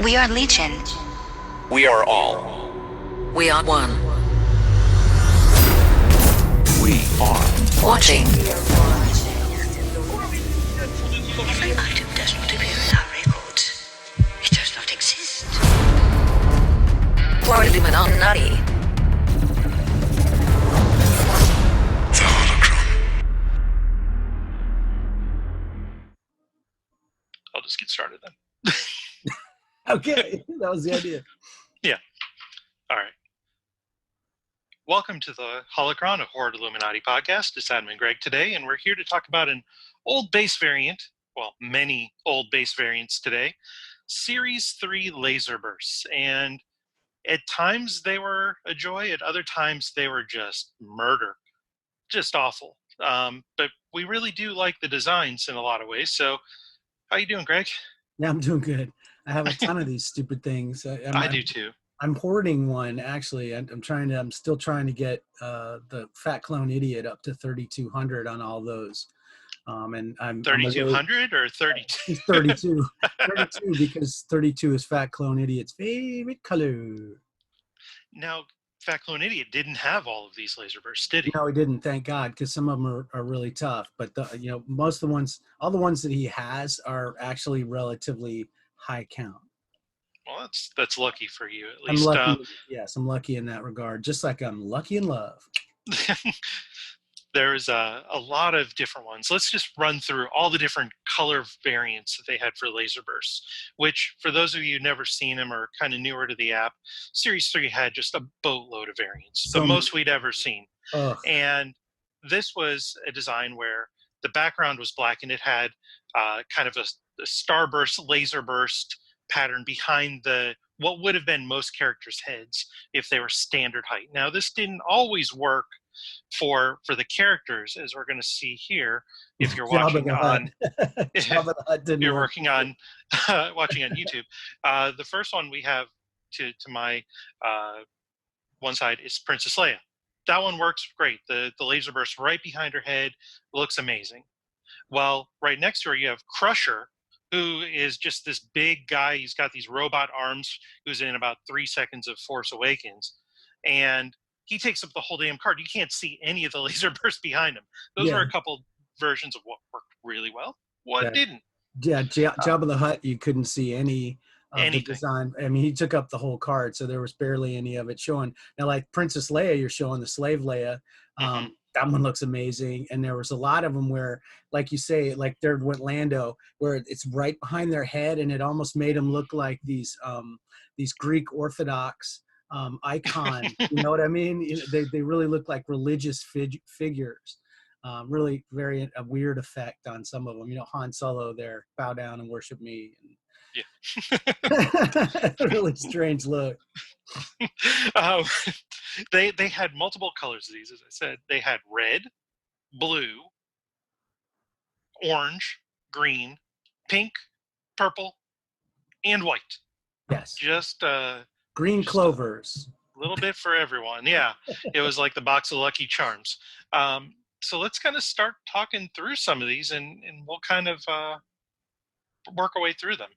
We are Legion. We are all. We are one. We are Watching. Every item does not appear in our records. It does not exist. Or illuminati. the Holocron. I'll just get started then. Okay, that was the idea. Yeah. All right. Welcome to the Holocron, a Hoard Illuminati podcast. It's Adam and Gregg today, and we're here to talk about an old base variant, well, many old base variants today, Series 3 laser bursts. And at times they were a joy, at other times they were just murder, just awful. But we really do like the designs in a lot of ways. So how you doing, Gregg? Yeah, I'm doing good. I have a ton of these stupid things. I do too. I'm hoarding one actually. I'm still trying to get the Fat Clone Idiot up to 3,200 on all those. And I'm 3,200 or 32? He's 32. 32 because 32 is Fat Clone Idiot's favorite color. Now, Fat Clone Idiot didn't have all of these laser bursts, did he? No, he didn't. Thank God, because some of them are really tough. But most of the ones, all the ones that he has are actually relatively high count. Well, that's lucky for you, at I'm least. lucky. Yes, I'm lucky in that regard. Just like I'm lucky in love. There's a lot of different ones. Let's just run through all the different color variants that they had for laser bursts, which for those of you who've never seen them or kind of newer to the app, Series 3 had just a boatload of variants, the most we'd ever seen. Ugh. And this was a design where the background was black and it had kind of a starburst, laser burst pattern behind what would have been most characters' heads if they were standard height. Now, this didn't always work for the characters, as we're going to see here. If you're watching on, you're working on watching on YouTube. The first one we have to my one side is Princess Leia. That one works great. The laser burst right behind her head looks amazing. Well, right next to her you have Crusher, who is just this big guy. He's got these robot arms, who's in about 3 seconds of Force Awakens, and he takes up the whole damn card. You can't see any of the laser bursts behind him. Those were a couple versions of what worked really well. What didn't? Yeah, Jabba the Hutt, you couldn't see any of the design. I mean, he took up the whole card, so there was barely any of it showing. Now, like Princess Leia, you're showing the slave Leia. That one looks amazing. And there was a lot of them where, like you say, like there went Lando, where it's right behind their head, and it almost made them look like these Greek Orthodox icon. You know what I mean? They really look like religious figures. Really a weird effect on some of them. You know, Han Solo there, bow down and worship me. Yeah. Really strange look. They had multiple colors of these, as I said. They had red, blue, orange, green, pink, purple, and white. Yes. Just green clovers. A little bit for everyone. Yeah. It was like the box of Lucky Charms. So let's kind of start talking through some of these, and we'll kind of work our way through them.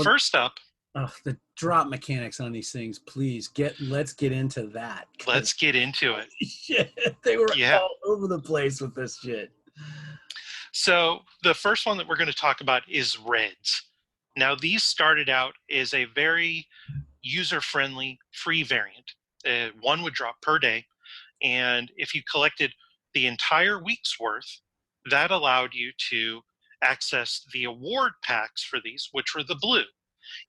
First up. Oh, the drop mechanics on these things, please let's get into that. Let's get into it. Shit, they were all over the place with this shit. So the first one that we're going to talk about is Reds. Now, these started out as a very user-friendly free variant. One would drop per day, and if you collected the entire week's worth, that allowed you to access the award packs for these, which were the blue.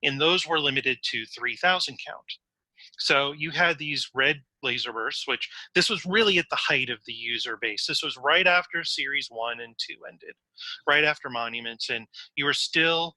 And those were limited to 3,000 count. So you had these red laser bursts, which this was really at the height of the user base. This was right after Series 1 and 2 ended, right after Monuments, and you were still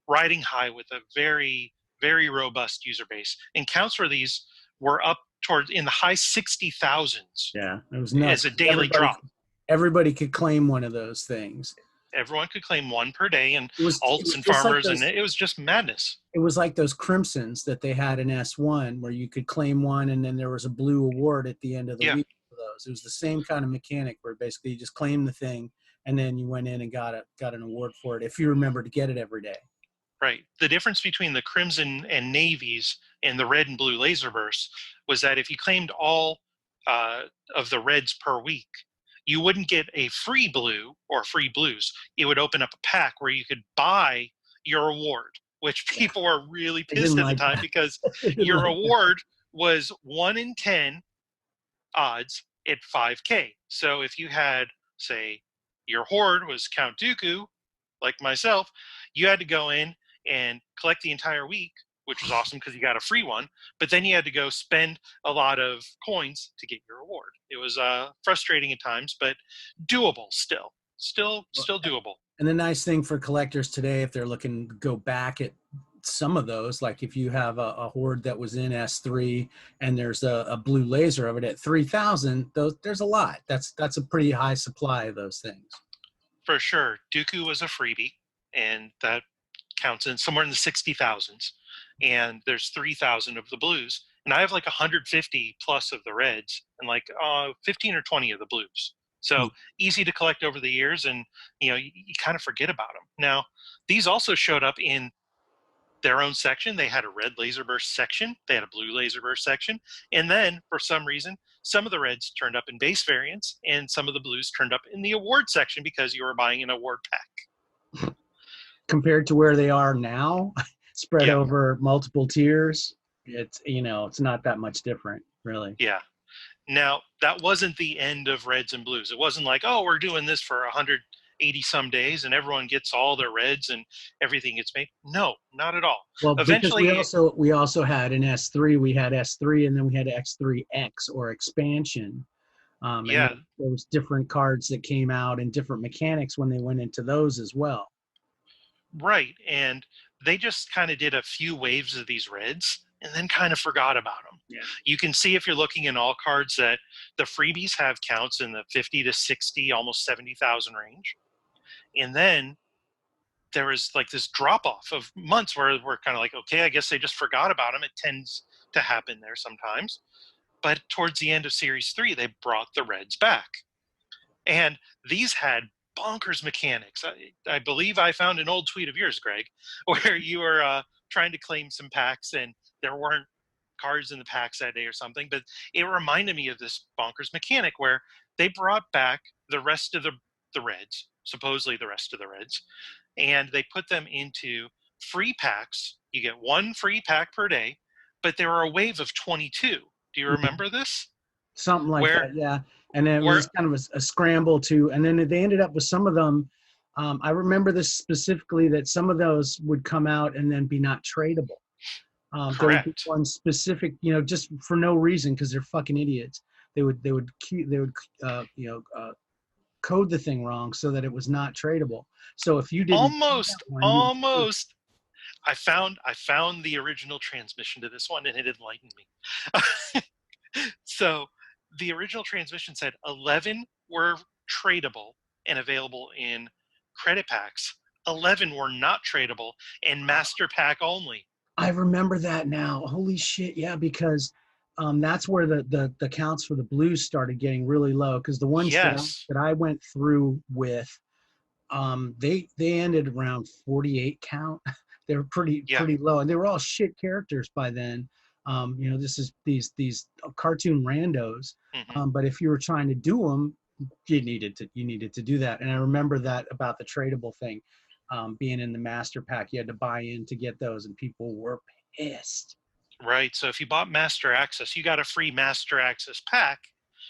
riding high with a very, very robust user base. And counts for these were up towards in the high 60,000s. Yeah, it was nuts. As a daily drop. Everybody could claim one of those things. Everyone could claim one per day, and alts and farmers, and it was just madness. It was like those Crimsons that they had in S1, where you could claim one, and then there was a blue award at the end of the week for those. It was the same kind of mechanic, where basically you just claimed the thing, and then you went in and got an award for it, if you remember to get it every day. Right. The difference between the crimson and navies and the red and blue laser bursts was that if you claimed all of the reds per week, you wouldn't get a free blue or free blues. It would open up a pack where you could buy your award, which people were really I pissed didn't at the like time that. because I didn't your like that. award was 1 in 10 odds at 5K. So if you had, say, your Hoard was Count Dooku, like myself, you had to go in and collect the entire week, which was awesome because you got a free one. But then you had to go spend a lot of coins to get your award. It was frustrating at times, but doable still. Still doable. And the nice thing for collectors today, if they're looking to go back at some of those, like if you have a Hoard that was in S3 and there's a blue laser of it at 3,000, there's a lot. That's a pretty high supply of those things. For sure. Dooku was a freebie, and that counts in somewhere in the 60,000s. And there's 3,000 of the blues. And I have like 150 plus of the reds and like 15 or 20 of the blues. So easy to collect over the years, and you kind of forget about them. Now, these also showed up in their own section. They had a red laser burst section, they had a blue laser burst section, and then for some reason, some of the reds turned up in base variants, and some of the blues turned up in the award section because you were buying an award pack. Compared to where they are now, spread Yeah. over multiple tiers, it's it's not that much different, really. Yeah. Now, that wasn't the end of reds and blues. It wasn't like, oh, we're doing this for 180 some days and everyone gets all their reds and everything gets made. No, not at all. Well, Eventually, because we also had an S3, we had S3, and then we had X3X or expansion. yeah, And there was different cards that came out and different mechanics when they went into those as well. right. And they just kind of did a few waves of these reds and then kind of forgot about them. Yeah. You can see if you're looking in all cards that the freebies have counts in the 50 to 60, almost 70,000 range. And then there was like this drop off of months where we're kind of like, okay, I guess they just forgot about them. It tends to happen there sometimes. But towards the end of Series 3, they brought the reds back. And these had bonkers mechanics. I believe I found an old tweet of yours, Greg, where you were trying to claim some packs and there weren't cards in the packs that day or something. But it reminded me of this bonkers mechanic where they brought back the rest of the reds, supposedly the rest of the reds, and they put them into free packs. You get one free pack per day, but there were a wave of 22. Do you remember this? Something like Where- that, yeah. And then it was kind of a scramble to, and then they ended up with some of them. I remember this specifically, that some of those would come out and then be not tradable. There would be Correct. one specific, just for no reason, because they're fucking idiots. They would code the thing wrong so that it was not tradable. So if you didn't Almost. one, I found the original transmission to this one, and it enlightened me. So the original transmission said 11 were tradable and available in credit packs. 11 were not tradable and master pack only. I remember that now. Holy shit, yeah, because that's where the counts for the blues started getting really low, because the ones Yes. that I went through with, they ended around 48 count. They were pretty low, and they were all shit characters by then. This is these cartoon randos. Mm-hmm. But if you were trying to do them, you needed to do that. And I remember that about the tradable thing, being in the master pack, you had to buy in to get those, and people were pissed. Right. So if you bought Master Access, you got a free Master Access pack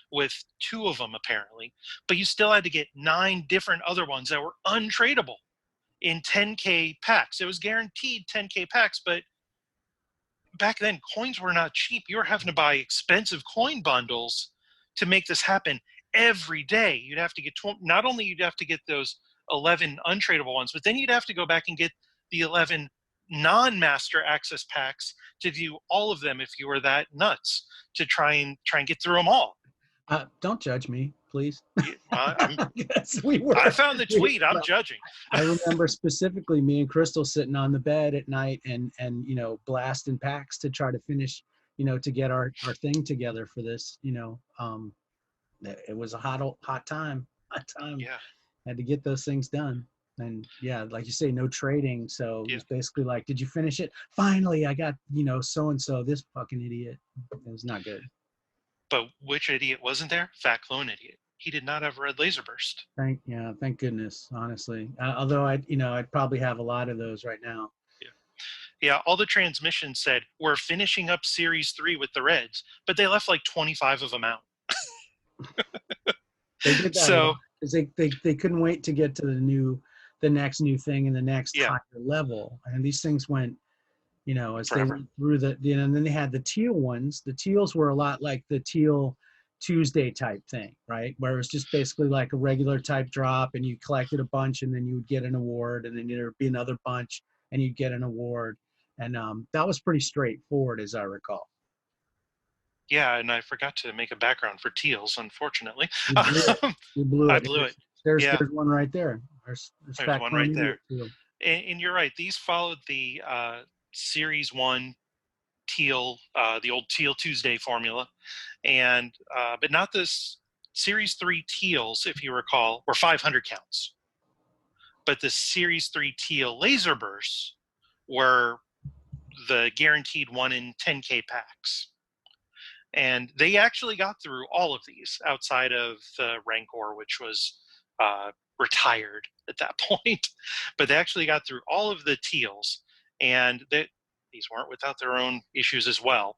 with 2 of them apparently, but you still had to get 9 different other ones that were untradeable in 10K packs. It was guaranteed 10K packs, but back then coins were not cheap. You were having to buy expensive coin bundles to make this happen every day. You'd have to get not only you'd have to get those 11 untradeable ones, but then you'd have to go back and get the 11 non-master access packs to do all of them if you were that nuts to try and get through them all. Don't judge me, please. Yes, we were. I found the tweet. I'm judging. I remember specifically me and Crystal sitting on the bed at night and blasting packs to try to finish, to get our thing together for this. It was a hot time. Yeah. Had to get those things done. And yeah, like you say, no trading. So it Yeah. was basically like, did you finish it? Finally, I got, so-and-so, this fucking idiot. It was not good. But which idiot wasn't there? Fat clone idiot. He did not have red laser burst. Thank goodness, honestly. Although I'd probably have a lot of those right now. Yeah, all the transmissions said, we're finishing up Series 3 with the Reds, but they left like 25 of them out. They did that So, because they couldn't wait to get to the next new thing and the next yeah, higher level. And these things went, as they forever. went through and then they had the teal ones. The teals were a lot like the teal Tuesday type thing, right? Where it was just basically like a regular type drop and you collected a bunch and then you would get an award and then there'd be another bunch and you'd get an award. And that was pretty straightforward as I recall. Yeah, and I forgot to make a background for teals, unfortunately. You blew it. I blew it. There's Yeah. one right there. There's One right there. And you're right. These followed the Series 1 teal, the old Teal Tuesday formula. And but not this Series 3 teals, if you recall, were 500 counts. But the Series 3 teal laser bursts were the guaranteed 1 in 10K packs. And they actually got through all of these outside of the Rancor, which was retired at that point. But they actually got through all of the teals, and these weren't without their own issues as well.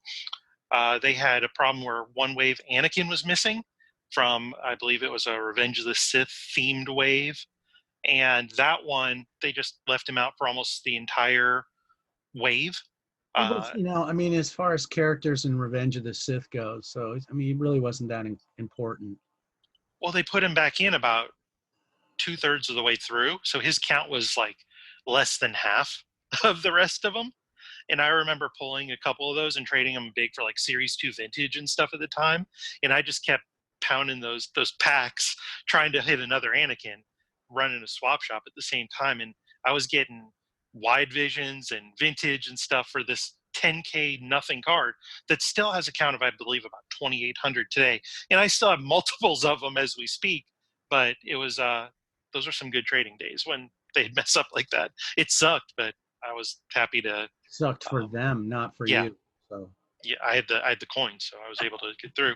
They had a problem where one wave Anakin was missing from, I believe it was a Revenge of the Sith themed wave. And that one, they just left him out for almost the entire wave. As far as characters in Revenge of the Sith goes, so it really wasn't that important. Well, they put him back in about 2/3 of the way through, so his count was like less than half of the rest of them. And I remember pulling a couple of those and trading them big for like Series 2 vintage and stuff at the time. And I just kept pounding those packs, trying to hit another Anakin, running a swap shop at the same time. And I was getting wide visions and vintage and stuff for this 10K nothing card that still has a count of, I believe, about 2,800 today. And I still have multiples of them as we speak. But it was, those are some good trading days when they'd mess up like that. It sucked, but I was happy to. Sucked for them, not for you. So yeah, I had the coins, so I was able to get through.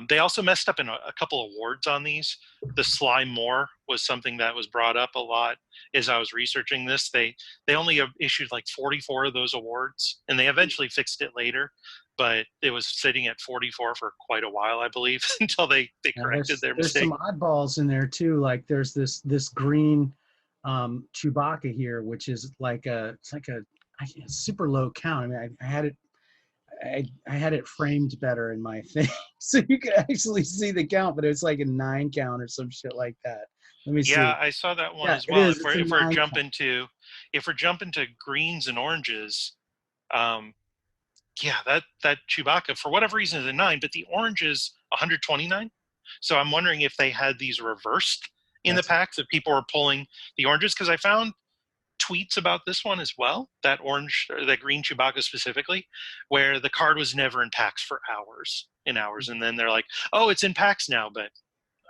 They also messed up in a couple of awards on these. The Slime More was something that was brought up a lot as I was researching this. They only issued like 44 of those awards, and they eventually fixed it later. But it was sitting at 44 for quite a while, I believe, until they corrected their mistake. There's some oddballs in there too. Like there's this green Chewbacca here, which is like a super low count. I mean, I had it framed better in my thing, so you could actually see the count, but it's like a 9 count or some shit like that. Let me see. Yeah, I saw that one as well. If we're jumping to greens and oranges, that Chewbacca, for whatever reason, is a 9, but the orange is 129. So I'm wondering if they had these reversed in the packs, that people were pulling the oranges, because I found tweets about this one as well, that orange or that green Chewbacca specifically, where the card was never in packs for hours and hours, and then they're like, oh, it's in packs now, but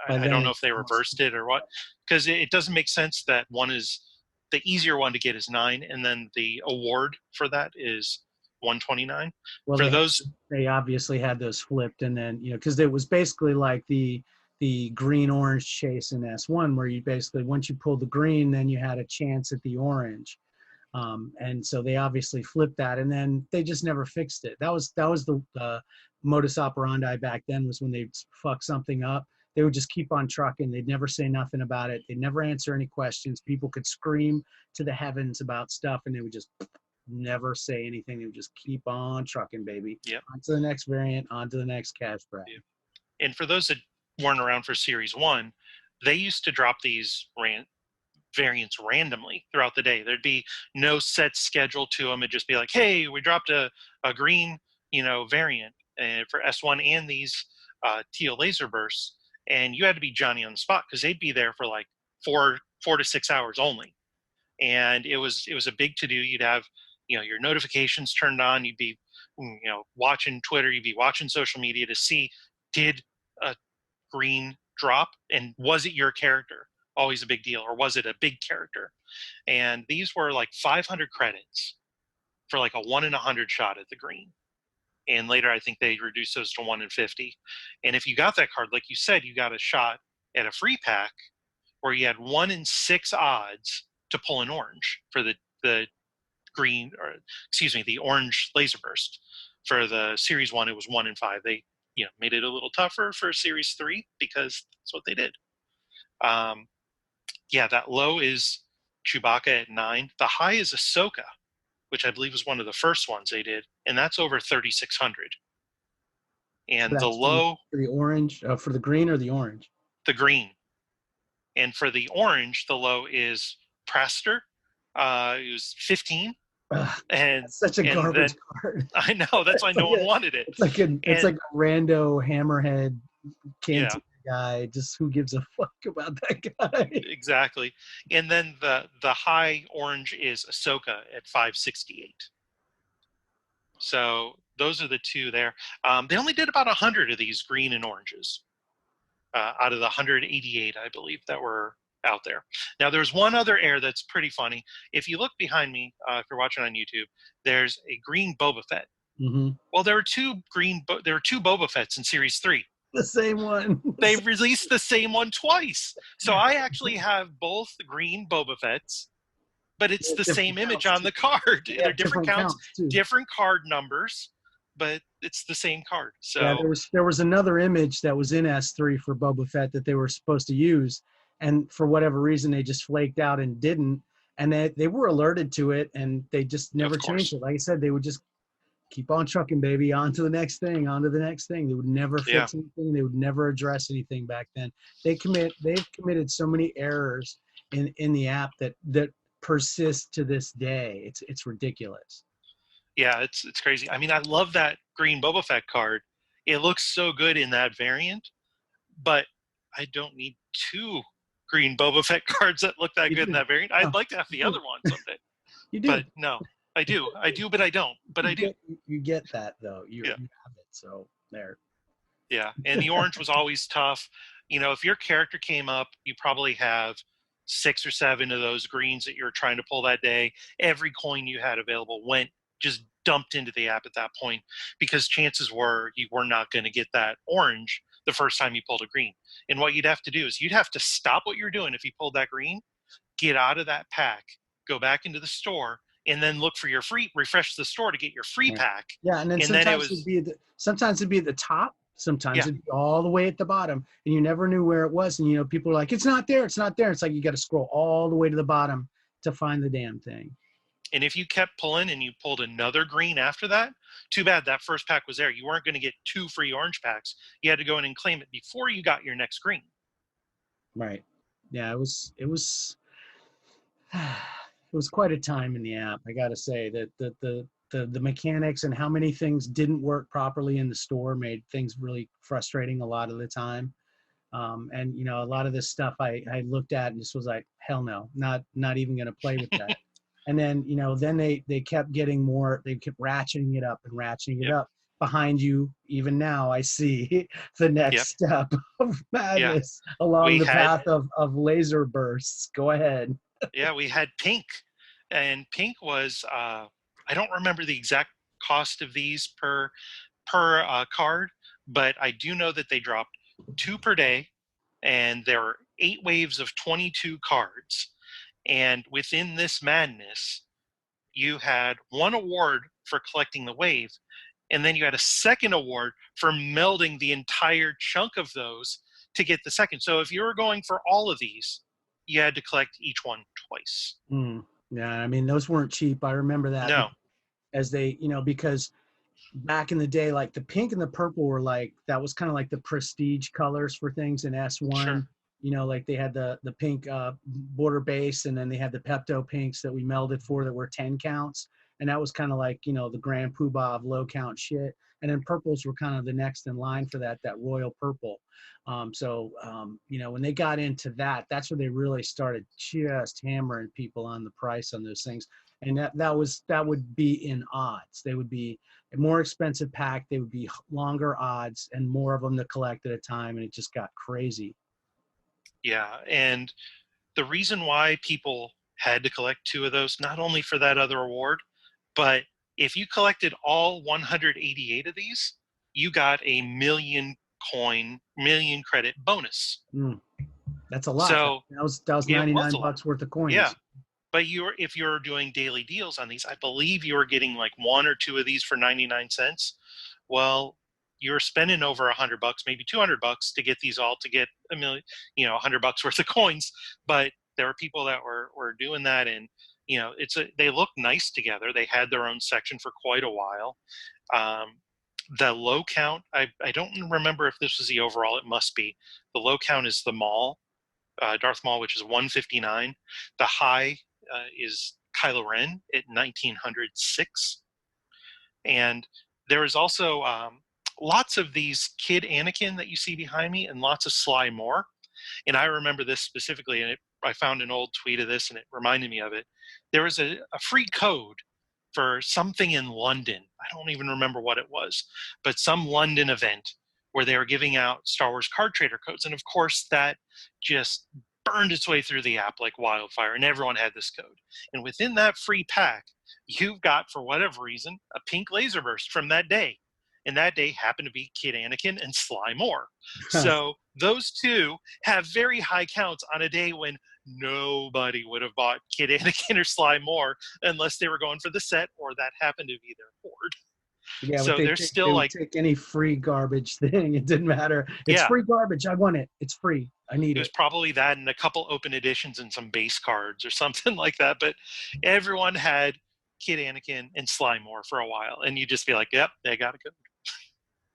I don't know if they reversed it or what, because it doesn't make sense that one is the easier one to get is 9, and then the award for that is 129. Well, they obviously had those flipped, and then because it was basically like the green orange chase in S1, where you basically, once you pulled the green, then you had a chance at the orange, and so they obviously flipped that, and then they just never fixed it. That was the modus operandi back then, was when they fuck something up, they would just keep on trucking. They'd never say nothing about it. They'd never answer any questions. People could scream to the heavens about stuff, and they would just never say anything. They would just keep on trucking, baby. Yep. On to the next variant, on to the next cash grab. Yep. And for those that weren't around for Series 1, they used to drop these variants randomly throughout the day. There'd be no set schedule to them. It'd just be like, hey, we dropped a green variant for S1 and these teal laser bursts, and you had to be Johnny on the spot, because they'd be there for like 4 to 6 hours only. And it was a big to do. You'd have your notifications turned on. You'd be watching Twitter. You'd be watching social media to see, did a green drop, and was it your character? always a big deal, or was it a big character? And these were like 500 credits for like a 1 in 100 shot at the green. And later, I think they reduced those to 1 in 50. And if you got that card, like you said, you got a shot at a free pack where you had 1 in 6 odds to pull an orange for the green, or excuse me, the orange laser burst. For the Series 1, it was 1 in 5. They made it a little tougher for Series 3 because that's what they did. That low is Chewbacca at 9. The high is Ahsoka, which I believe was one of the first ones they did, and that's over 3,600. And So the low for the orange, for the green or the orange? The green. And for the orange, the low is Praster. It was 15. Ugh, and that's such a garbage card. I know, that's why no one wanted it. It's like a rando hammerhead canteen guy. Just who gives a fuck about that guy? Exactly. And then the high orange is Ahsoka at 568. So those are the two there. They only did about 100 of these green and oranges out of the 188, I believe, that were out there. Now, there's one other air that's pretty funny. If you look behind me, if you're watching on YouTube, there's a green Boba Fett. Mm-hmm. Well, there were two Boba Fetts in Series 3. The same one. They released the same one twice. So I actually have both green Boba Fetts, but it's the same image on the card. They're different counts, different card numbers, but it's the same card. So yeah, there was another image that was in S3 for Boba Fett that they were supposed to use, and for whatever reason they just flaked out and didn't. And they were alerted to it, and they just never changed it. Like I said, they would just keep on trucking, baby, on to the next thing, on to the next thing. They would never fix anything. They would never address anything back then. They've committed so many errors in the app that persist to this day. It's ridiculous. Yeah, it's crazy. I mean, I love that green Boba Fett card. It looks so good in that variant, but I don't need 2 green Boba Fett cards that look that good in that variant. I'd like to have the other one someday. You do. But no, I do, but I don't. But I do. You get that, though. You have it, so there. Yeah, and the orange was always tough. If your character came up, you probably have 6 or 7 of those greens that you're trying to pull that day. Every coin you had available went just dumped into the app at that point, because chances were you were not going to get that orange the first time you pulled a green. And what you'd have to do is you'd have to stop what you're doing if you pulled that green, get out of that pack, go back into the store, and then look for your refresh the store to get your free pack. Yeah, and then sometimes it'd be at the top, sometimes it'd be all the way at the bottom, and you never knew where it was. And people are like, it's not there. It's like you got to scroll all the way to the bottom to find the damn thing. And if you kept pulling and you pulled another green after that, too bad, that first pack was there. You weren't going to get 2 free orange packs. You had to go in and claim it before you got your next green. Right. Yeah, it was quite a time in the app. I got to say that the mechanics and how many things didn't work properly in the store made things really frustrating a lot of the time. And a lot of this stuff I looked at and just was like, hell no, not even going to play with that. And then, then they kept getting more, they kept ratcheting it up and ratcheting it up. Behind you, even now, I see the next step of madness along the path of laser bursts. Go ahead. Yeah, we had pink. And pink was, I don't remember the exact cost of these per card, but I do know that they dropped 2 per day, and there were 8 waves of 22 cards. And within this madness, you had 1 award for collecting the wave, and then you had a second award for melding the entire chunk of those to get the second. So if you were going for all of these, you had to collect each one twice. Yeah, I mean, those weren't cheap. I remember that. No. As they, because back in the day, like the pink and the purple were like, that was kind of like the prestige colors for things in S1. Sure. Like they had the pink border base, and then they had the Pepto pinks that we melded for that were 10 counts. And that was kind of like, the grand poobah of low count shit. And then purples were kind of the next in line for that royal purple. When they got into that, that's where they really started just hammering people on the price on those things. And that would be in odds. They would be a more expensive pack. They would be longer odds and more of them to collect at a time. And it just got crazy. Yeah. And the reason why people had to collect 2 of those, not only for that other award, but if you collected all 188 of these, you got a million credit bonus. That's a lot. So that was it 99 was a lot. bucks worth of coins. Yeah. But if you're doing daily deals on these, I believe you were getting like 1 or 2 of these for 99 cents. Well, you're spending over $100, maybe $200 to get these all, to get a million, $100 worth of coins. But there were people that were doing that, and they look nice together. They had their own section for quite a while. The low count, I don't remember if this was the overall. It must be. The low count is the Maul, Darth Maul, which is 159. The high is Kylo Ren at 1906. And there is also lots of these Kid Anakin that you see behind me, and lots of Sly Moore. And I remember this specifically, and I found an old tweet of this, and it reminded me of it. There was a free code for something in London. I don't even remember what it was, but some London event where they were giving out Star Wars card trader codes. And of course, that just burned its way through the app like wildfire, and everyone had this code. And within that free pack, you've got, for whatever reason, a pink laser burst from that day. And that day happened to be Kid Anakin and Sly Moore. So those two have very high counts on a day when nobody would have bought Kid Anakin or Sly Moore unless they were going for the set, or that happened to be their Hoard. Yeah, so they're still like, take any free garbage thing. It didn't matter. It's free garbage. I want it. It's free. I need it. It was probably that and a couple open editions and some base cards or something like that. But everyone had Kid Anakin and Sly Moore for a while, and you just be like, yep, they got a code.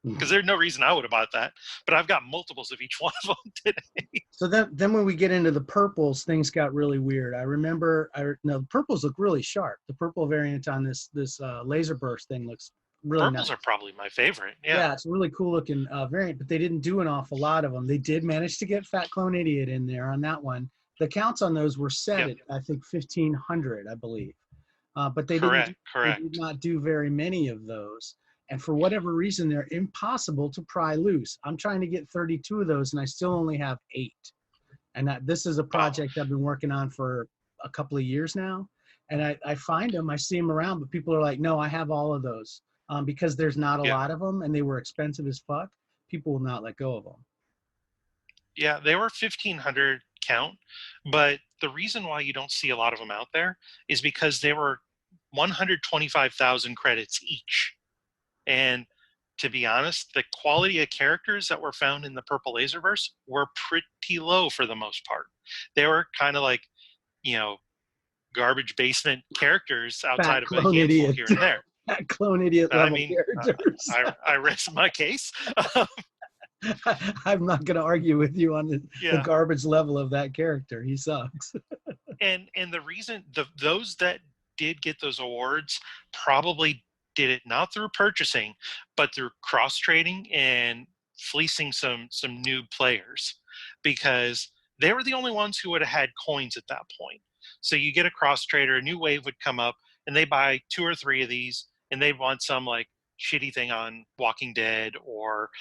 Because there's no reason I would have bought that, but I've got multiples of each one of them today. So then when we get into the purples, things got really weird. I remember, the purples look really sharp. The purple variant on this laser burst thing looks really Purples nice. are probably my favorite. Yeah, it's a really cool looking variant, but they didn't do an awful lot of them. They did manage to get Fat Clone Idiot in there on that one. The counts on those were set at, I think, 1,500, I believe. But they did not do very many of those. And for whatever reason, they're impossible to pry loose. I'm trying to get 32 of those, and I still only have 8. And this is a project I've been working on for a couple of years now. And I find them, I see them around, but people are like, no, I have all of those. Because there's not a lot of them, and they were expensive as fuck. People will not let go of them. Yeah, they were 1,500 count. But the reason why you don't see a lot of them out there is because they were 125,000 credits each. And to be honest, the quality of characters that were found in the Purple Laserverse were pretty low for the most part. They were kind of like, garbage basement characters outside of a handful here and there. That Clone Idiot level characters. I rest my case. I'm not going to argue with you on the garbage level of that character. He sucks. and the reason those that did get those awards probably did it not through purchasing, but through cross trading and fleecing some new players, because they were the only ones who would have had coins at that point. So you get a cross trader, a new wave would come up, and they buy 2 or 3 of these, and they want some like shitty thing on Walking Dead or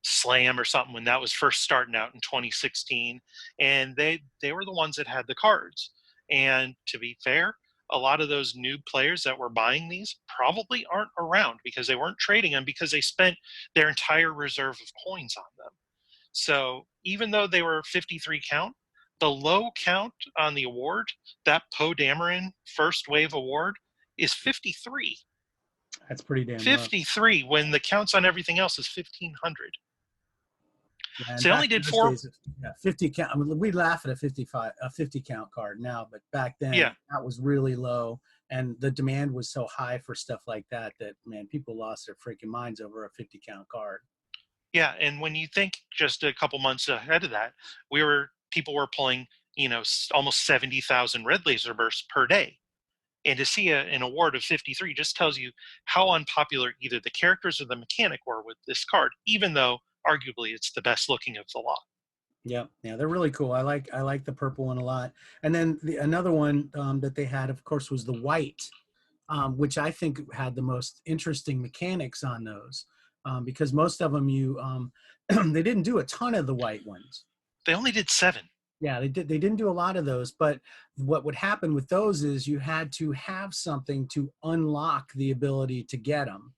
Slam or something when that was first starting out in 2016, and they were the ones that had the cards. And to be fair, a lot of those new players that were buying these probably aren't around because they weren't trading them, because they spent their entire reserve of coins on them. So even though they were 53 count, the low count on the award, that Poe Dameron first wave award, is 53. That's pretty damn 53 low. When the counts on everything else is 1,500. Yeah, so they only did 4. 50 count. I mean, we laugh at a 50 count card now, but back then that was really low, and the demand was so high for stuff like that man, people lost their freaking minds over a 50 count card. Yeah, and when you think just a couple months ahead of that, people were pulling almost 70,000 red laser bursts per day. And to see an award of 53 just tells you how unpopular either the characters or the mechanic were with this card, even though arguably it's the best looking of the lot. Yeah, they're really cool. I like the purple one a lot. And then another one that they had, of course, was the white, which I think had the most interesting mechanics on those, because most of them they didn't do a ton of the white ones. They only did 7. Yeah, they didn't do a lot of those, but what would happen with those is you had to have something to unlock the ability to get them.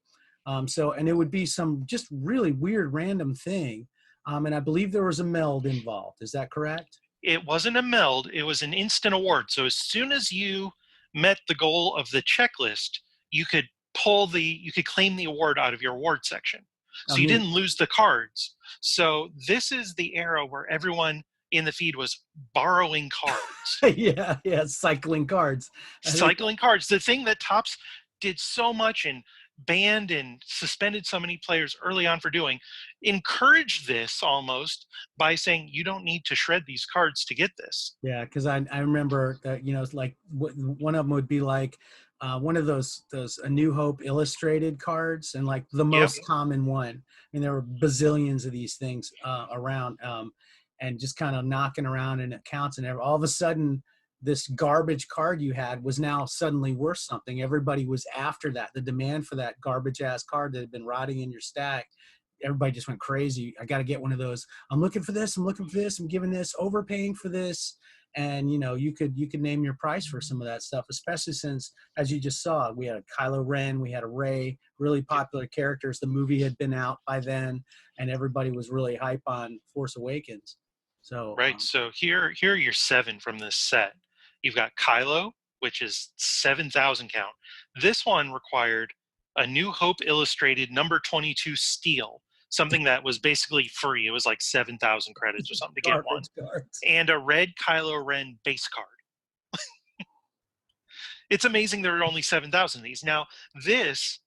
So, and it would be some just really weird random thing. And I believe there was a meld involved. Is that correct? It wasn't a meld, it was an instant award. So as soon as you met the goal of the checklist, you could you could claim the award out of your award section. Oh, So you neat. didn't lose the cards. So this is the era where everyone in the feed was borrowing cards. Yeah, yeah, cycling cards. Cycling cards. The thing that Topps did so much and banned and suspended so many players early on for doing, encouraged this almost by saying you don't need to shred these cards to get this. Yeah, because I remember that, you know, it's like one of them would be like one of those A New Hope illustrated cards, and like the most common one. I mean, there were bazillions of these things around, and just kind of knocking around in accounts, and all of a sudden, this garbage card you had was now suddenly worth something. Everybody was after that. The demand for that garbage ass card that had been rotting in your stack, everybody just went crazy. I got to get one of those. I'm looking for this. I'm looking for this. I'm giving this, overpaying for this. And, you know, you could name your price for some of that stuff, especially since, as you just saw, we had a Kylo Ren, we had a Rey, really popular characters. The movie had been out by then, and everybody was really hype on Force Awakens. So right. So here are your 7 from this set. You've got Kylo, which is 7,000 count. This one required a New Hope illustrated number 22 steel, something that was basically free. It was like 7,000 credits or something to get one. Cards. And a red Kylo Ren base card. It's amazing there are only 7,000 of these. Now, this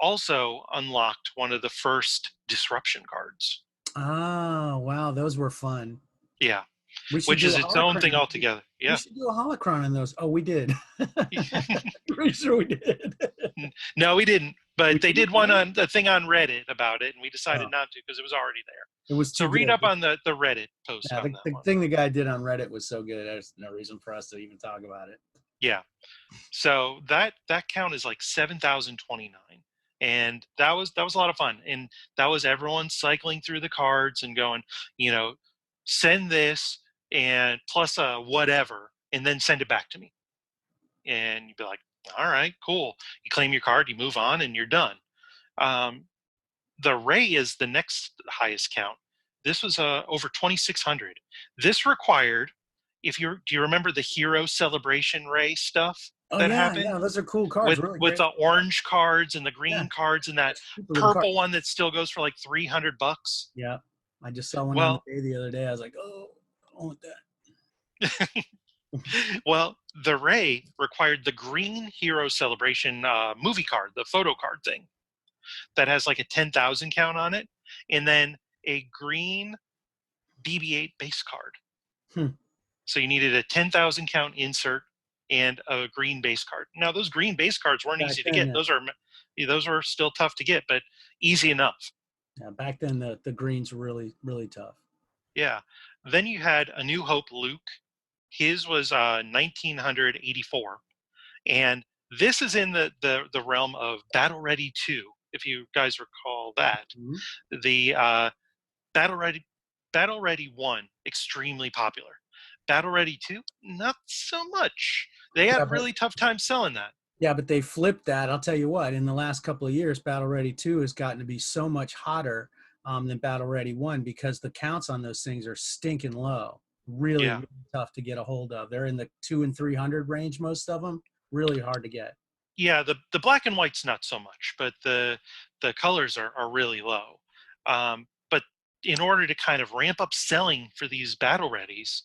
also unlocked one of the first disruption cards. Oh, wow. Those were fun. Yeah. Which is its own thing altogether. Yeah. We should do a holocron on those. Oh, we did. Pretty sure we did. No, we didn't. But they did a thing on Reddit about it, and we decided not to because it was already there. It was so read up on the Reddit post. Yeah, on the thing the guy did on Reddit was so good. There's no reason for us to even talk about it. Yeah. So that count is like 7,029. And that was a lot of fun. And that was everyone cycling through the cards and going, you know, send this and plus a whatever, and then send it back to me. And you'd be like, all right, cool. You claim your card, you move on, and you're done. The Rey is the next highest count. This was over 2,600. This required, do you remember the Hero Celebration Rey stuff that happened? Yeah, those are cool cards. With the orange cards and the green cards and that purple one that still goes for like $300. Yeah, I just saw one on the other day. I was like, oh, I want that. Well, the Rey required the green Hero Celebration movie card, the photo card thing, that has like a 10,000 count on it, and then a green BB-8 base card. So you needed a 10,000 count insert and a green base card. Now, those green base cards weren't easy to get. Yeah. Those are still tough to get, but easy enough. Yeah, back then the greens were really, really tough. Yeah. Then you had A New Hope Luke. His was 1984. And this is in the realm of Battle Ready 2, if you guys recall that. Mm-hmm. The Battle Ready 1, extremely popular. Battle Ready 2, not so much. They had a really tough time selling that. Yeah, but they flipped that. I'll tell you what, in the last couple of years, Battle Ready 2 has gotten to be so much hotter than Battle Ready 1 because the counts on those things are stinking low. Really, really tough to get a hold of. They're in the 200 and 300 range, most of them. Really hard to get. Yeah, the black and white's not so much, but the colors are really low. But in order to kind of ramp up selling for these Battle Readies,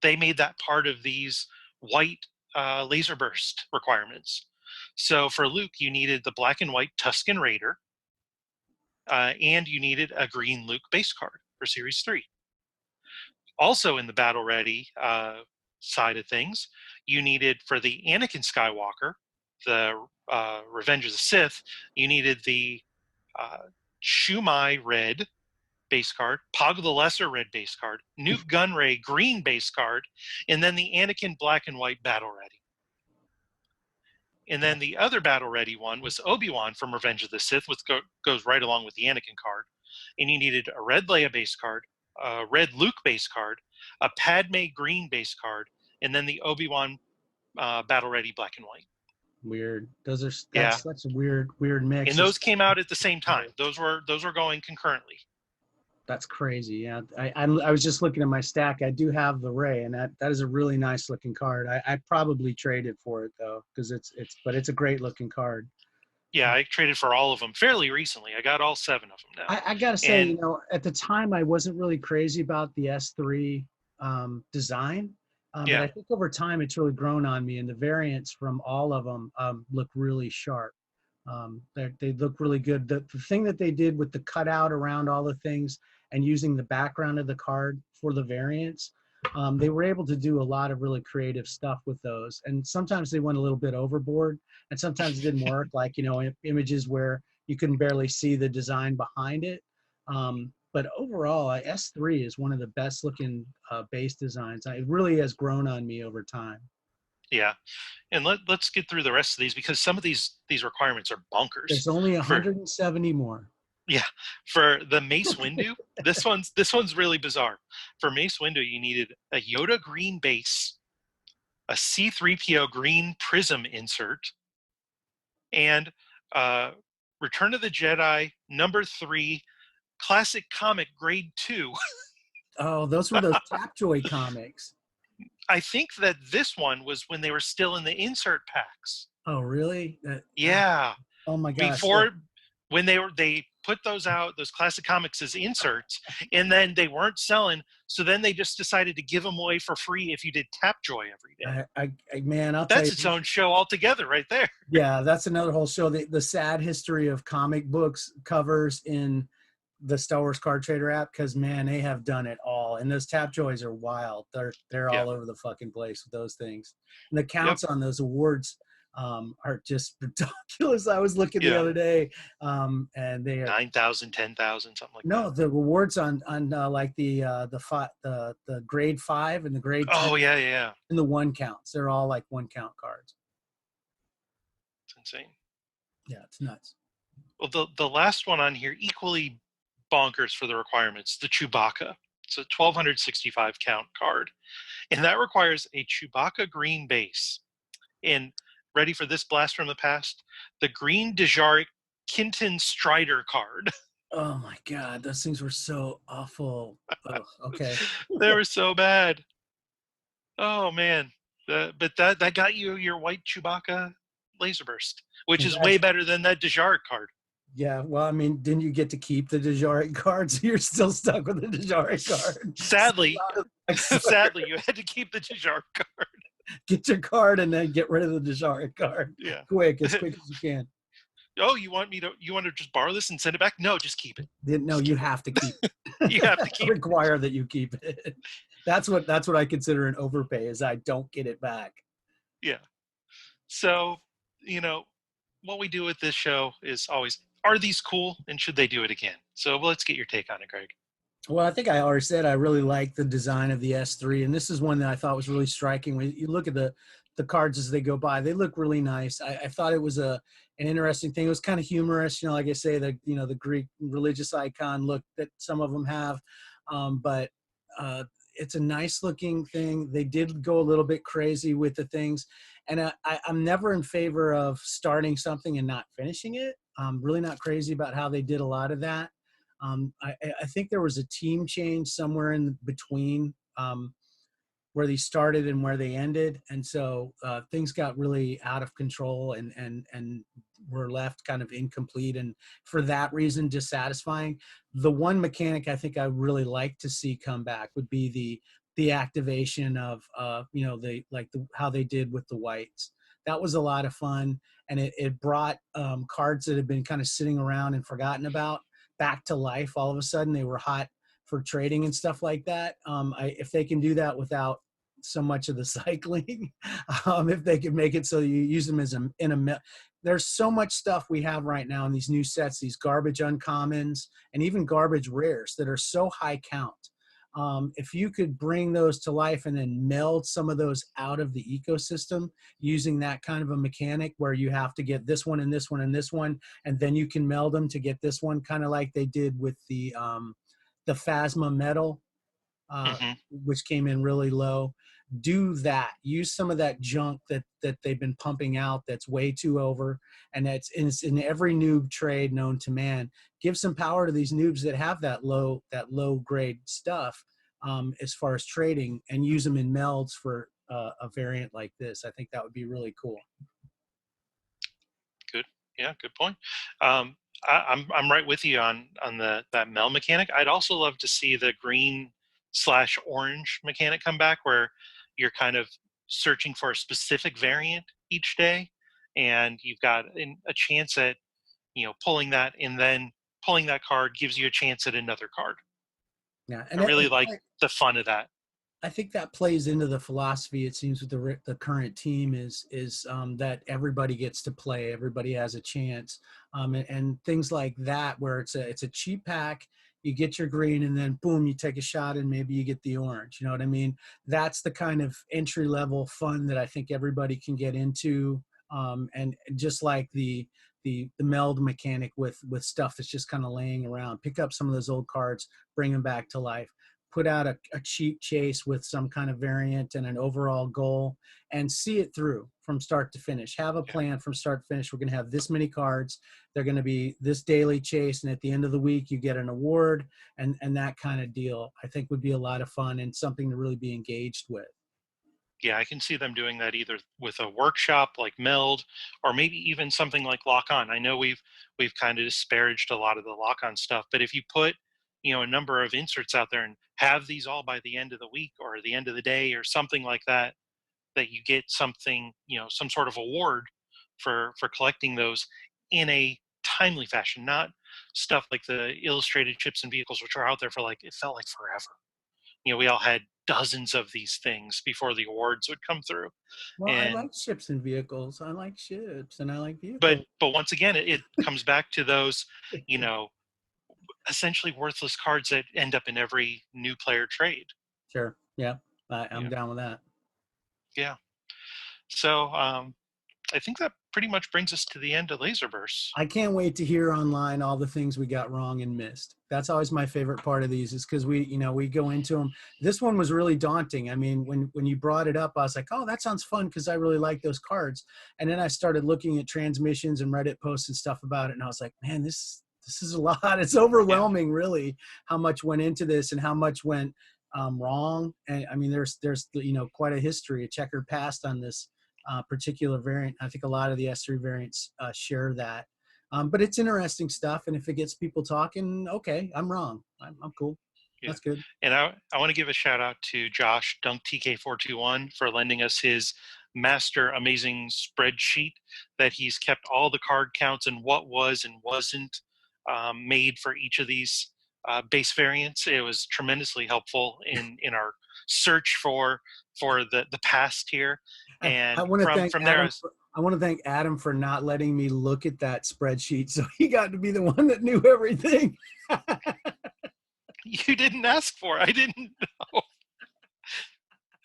they made that part of these white laser burst requirements. So for Luke, you needed the black and white Tusken Raider, and you needed a green Luke base card for Series 3. Also in the Battle Ready side of things, you needed for the Anakin Skywalker, the Revenge of the Sith, you needed the Shumai red base card, Pog the Lesser red base card, Newt Gunray green base card, and then the Anakin black and white Battle Ready. And then the other Battle Ready one was Obi-Wan from Revenge of the Sith, which goes right along with the Anakin card. And you needed a red Leia base card, a red Luke base card, a Padme green base card, and then the Obi-Wan battle ready black and white. Weird. That's Yeah. such a weird mix. And those came out at the same time. Those were going concurrently. That's crazy. Yeah, I was just looking at my stack. I do have the Ray, and that is a really nice looking card. I probably traded for it though, because it's a great looking card. Yeah, I traded for all of them fairly recently. I got all 7 of them now. I gotta say, at the time I wasn't really crazy about the S3 design. But I think over time it's really grown on me, and the variants from all of them look really sharp. They look really good. The thing that they did with the cutout around all the things and using the background of the card for the variants, they were able to do a lot of really creative stuff with those. And sometimes they went a little bit overboard, and sometimes it didn't work, like, images where you couldn't barely see the design behind it. But overall, S3 is one of the best looking base designs. It really has grown on me over time. Yeah, and let's get through the rest of these, because some of these requirements are bonkers. There's only 170 more. Yeah, for the Mace Windu, this one's really bizarre. For Mace Windu, you needed a Yoda green base, a C-3PO green prism insert, and Return of the Jedi #3 classic comic grade 2. Oh, those were those Tapjoy comics. I think that this one was when they were still in the insert packs. Oh, really? Yeah. Oh my gosh. When they put those out, those classic comics as inserts, and then they weren't selling, so then they just decided to give them away for free if you did Tapjoy every day. Man, I'll tell you. That's its own show altogether right there. Yeah, that's another whole show. The sad history of comic books covers in the Star Wars Card Trader app, because man, they have done it all, and those Tapjoys are wild. They're all over the fucking place with those things, and the counts on those awards are just ridiculous. I was looking the other day, and they are 9,000, 10,000, something like that. No, the rewards on like the grade 5 and the grade 10. Oh yeah. And the 1 counts. They're all like 1 count cards. It's insane. Yeah, it's nuts. Well, the last one on here, equally bonkers for the requirements, the Chewbacca. It's a 1,265 count card, and that requires a Chewbacca green base. And ready for this blast from the past? The green Dejarik Kinton Strider card. Oh my God, those things were so awful. Oh, okay. They were so bad. Oh man. But that got you your white Chewbacca laser burst, which is way better than that Dejarik card. Yeah, well, I mean, didn't you get to keep the Dejarik card? So you're still stuck with the Dejarik card. Sadly, you had to keep the Dejarik card. Get your card and then get rid of the Dejarik card. Yeah. As quick as you can. Oh, you want to just borrow this and send it back? No, just keep it. No, you have to keep it. You have to keep it. Require that you keep it. That's what I consider an overpay, is I don't get it back. Yeah. So, what we do with this show is always, are these cool and should they do it again? So let's get your take on it, Greg. Well, I think I already said I really like the design of the S3, and this is one that I thought was really striking. When you look at the cards as they go by, they look really nice. I thought it was an interesting thing. It was kind of humorous, like I say, the Greek religious icon look that some of them have, but it's a nice looking thing. They did go a little bit crazy with the things, and I'm never in favor of starting something and not finishing it. I'm really not crazy about how they did a lot of that. I think there was a team change somewhere in between where they started and where they ended, and so things got really out of control and were left kind of incomplete, and for that reason dissatisfying. The one mechanic I think I really like to see come back would be the activation of how they did with the whites. That was a lot of fun, and it brought cards that had been kind of sitting around and forgotten about back to life. All of a sudden they were hot for trading and stuff like that. If they can do that without so much of the cycling, if they can make it so you use them as there's so much stuff we have right now in these new sets, these garbage uncommons and even garbage rares that are so high count. If you could bring those to life and then meld some of those out of the ecosystem using that kind of a mechanic where you have to get this one and this one and this one, and then you can meld them to get this one, kind of like they did with the Phasma metal. Hmm. which came in really low. Do that. Use some of that junk that they've been pumping out that's way too over, and it's in every noob trade known to man. Give some power to these noobs that have that low grade stuff, as far as trading, and use them in melds for a variant like this. I think that would be really cool. Good. Yeah, good point. I'm right with you on that meld mechanic. I'd also love to see the green/orange mechanic come back, where you're kind of searching for a specific variant each day, and you've got a chance at pulling that, and then pulling that card gives you a chance at another card. Yeah, I really like the fun of that. I think that plays into the philosophy. It seems with the current team is that everybody gets to play, everybody has a chance, and things like that, where it's a cheap pack. You get your green, and then boom, you take a shot, and maybe you get the orange. You know what I mean? That's the kind of entry level fun that I think everybody can get into, and just like the meld mechanic with stuff that's just kind of laying around. Pick up some of those old cards, bring them back to life. Put out a cheap chase with some kind of variant and an overall goal, and see it through from start to finish. Have a plan from start to finish. We're going to have this many cards. They're going to be this daily chase, and at the end of the week, you get an award, and that kind of deal. I think would be a lot of fun and something to really be engaged with. Yeah, I can see them doing that either with a workshop like Meld, or maybe even something like Lock On. I know we've kind of disparaged a lot of the Lock On stuff, but if you put a number of inserts out there and have these all by the end of the week or the end of the day or something like that, that you get something, some sort of award for collecting those in a timely fashion, not stuff like the illustrated ships and vehicles, which are out there for it felt like forever. We all had dozens of these things before the awards would come through. Well, I And like ships and vehicles. I like ships and I like but vehicles. once again, it comes back to those, essentially worthless cards that end up in every new player trade. Sure. Yeah. I'm Yeah. down with that. Yeah. So I think that pretty much brings us to the end of Laser Burst. I can't wait to hear online all the things we got wrong and missed. That's always my favorite part of these, is because we go into them. This one was really daunting. I mean, when you brought it up, I was like, oh, that sounds fun, because I really like those cards. And then I started looking at transmissions and Reddit posts and stuff about it, and I was like, man, this is a lot. It's overwhelming, really, how much went into this and how much went wrong. And I mean, there's quite a history, a checkered past on this particular variant. I think a lot of the S3 variants share that. But it's interesting stuff, and if it gets people talking, okay, I'm wrong. I'm cool. Yeah. That's good. And I want to give a shout out to Josh Dunk TK421 for lending us his master amazing spreadsheet that he's kept all the card counts and what was and wasn't made for each of these base variants. It was tremendously helpful in our search for the past here. And I want to thank from Adam there, I want to thank Adam for not letting me look at that spreadsheet, so he got to be the one that knew everything. you didn't ask for it. I didn't know.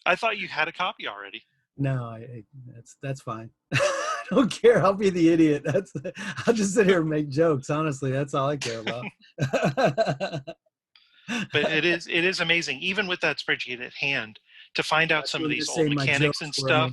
I thought you had a copy already. No, that's fine. I don't care. I'll be the idiot. I'll just sit here and make jokes. Honestly, that's all I care about. But it is amazing, even with that spreadsheet at hand, to find out some of these old mechanics and stuff.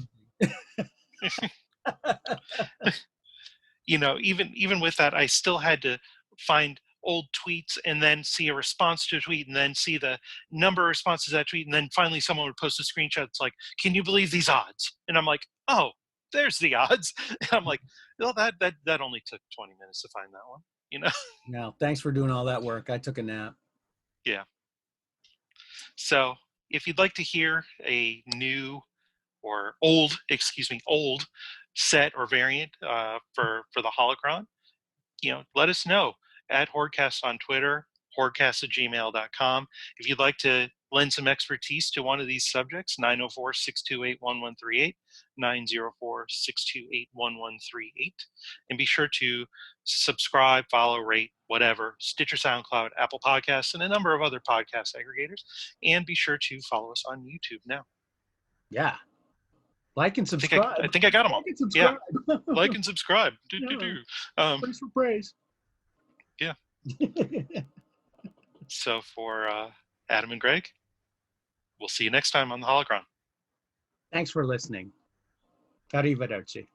Even with that, I still had to find old tweets and then see a response to a tweet and then see the number of responses to that tweet, and then finally someone would post a screenshot. It's like, can you believe these odds? And I'm like, oh, there's the odds. And I'm like, well, that only took 20 minutes to find that one. No, thanks for doing all that work. I took a nap. Yeah. So if you'd like to hear a new or old set or variant for the Holocron, let us know at Hoardcast on Twitter, hoardcast@gmail.com. If you'd like to lend some expertise to one of these subjects, 904-628-1138, 904-628-1138. And be sure to subscribe, follow, rate, whatever, Stitcher, SoundCloud, Apple Podcasts, and a number of other podcast aggregators. And be sure to follow us on YouTube now. Yeah. Like and subscribe. I think I got them all. Like and subscribe. Yeah. Like and subscribe. Praise for praise. Yeah. So for Adam and Gregg, we'll see you next time on the Holocron. Thanks for listening. Arrivederci.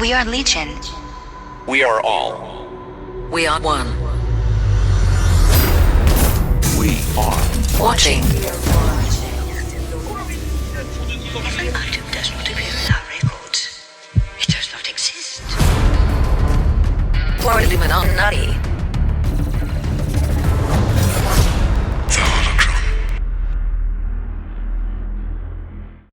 We are Legion. We are all. We are one. We are. Watching. Every item does not appear in our records. It does not exist. For illuminati.